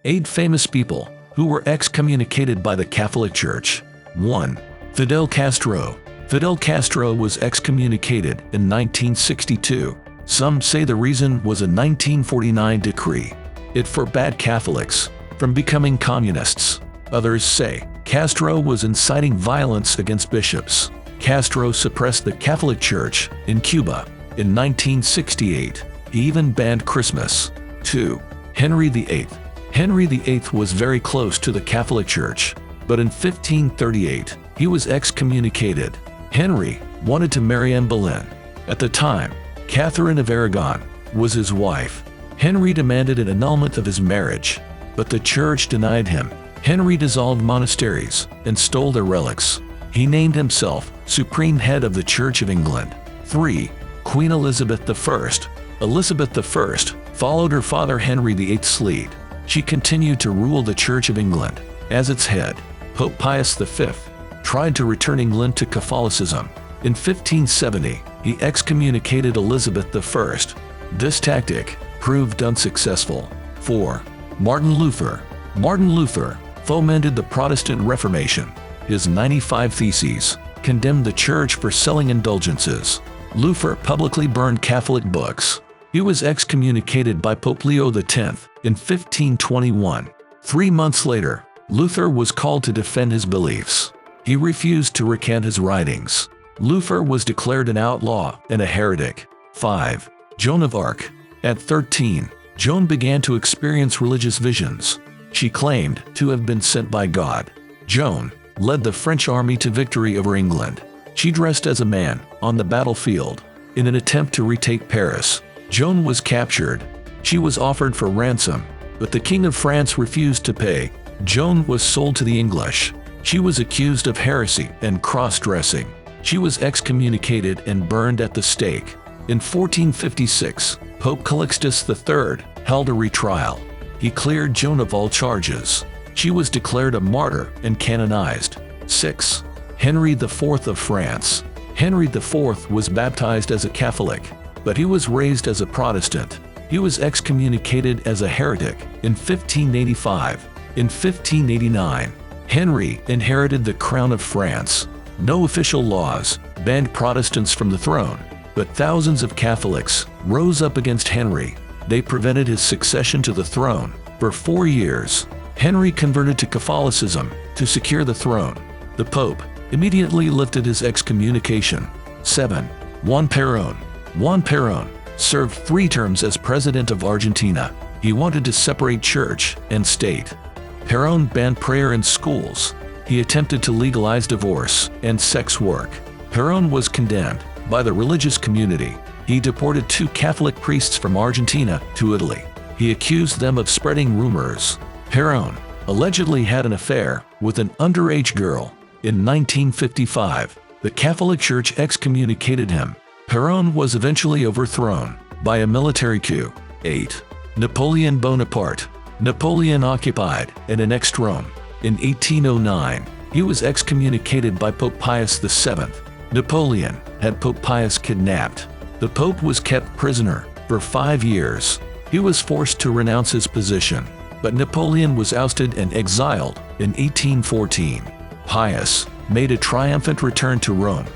8 famous people who were excommunicated by the Catholic Church. 1. Fidel Castro. Fidel Castro was excommunicated in 1962. Some say the reason was a 1949 decree. It forbade Catholics from becoming communists. Others say Castro was inciting violence against bishops. Castro suppressed the Catholic Church in Cuba. In 1968, he even banned Christmas. 2. Henry VIII. Henry VIII was very close to the Catholic Church, but in 1538, he was excommunicated. Henry wanted to marry Anne Boleyn. At the time, Catherine of Aragon was his wife. Henry demanded an annulment of his marriage, but the church denied him. Henry dissolved monasteries and stole their relics. He named himself Supreme Head of the Church of England. 3. Queen Elizabeth I. Elizabeth I followed her father Henry VIII's lead. She continued to rule the Church of England. As its head, Pope Pius V tried to return England to Catholicism. In 1570, he excommunicated Elizabeth I. This tactic proved unsuccessful. 4. Martin Luther. Martin Luther fomented the Protestant Reformation. His 95 Theses condemned the Church for selling indulgences. Luther publicly burned Catholic books. He was excommunicated by Pope Leo X in 1521. 3 months later, Luther was called to defend his beliefs. He refused to recant his writings. Luther was declared an outlaw and a heretic. 5. Joan of Arc. At 13, Joan began to experience religious visions. She claimed to have been sent by God. Joan led the French army to victory over England. She dressed as a man on the battlefield. In an attempt to retake Paris, Joan was captured. She was offered for ransom, but the King of France refused to pay. Joan was sold to the English. She was accused of heresy and cross-dressing. She was excommunicated and burned at the stake. In 1456, Pope Calixtus III held a retrial. He cleared Joan of all charges. She was declared a martyr and canonized. 6. Henry IV of France. Henry IV was baptized as a Catholic, but he was raised as a Protestant. He was excommunicated as a heretic in 1585. In 1589, Henry inherited the crown of France. No official laws banned Protestants from the throne, but thousands of Catholics rose up against Henry. They prevented his succession to the throne. For 4 years, Henry converted to Catholicism to secure the throne. The Pope immediately lifted his excommunication. 7. Juan Perón. Juan Perón served 3 terms as president of Argentina. He wanted to separate church and state. Perón banned prayer in schools. He attempted to legalize divorce and sex work. Perón was condemned by the religious community. He deported 2 Catholic priests from Argentina to Italy. He accused them of spreading rumors. Perón allegedly had an affair with an underage girl. In 1955, the Catholic Church excommunicated him. Perón was eventually overthrown by a military coup. 8. Napoleon Bonaparte. Napoleon occupied and annexed Rome. In 1809, he was excommunicated by Pope Pius VII. Napoleon had Pope Pius kidnapped. The Pope was kept prisoner for 5 years. He was forced to renounce his position, but Napoleon was ousted and exiled in 1814. Pius made a triumphant return to Rome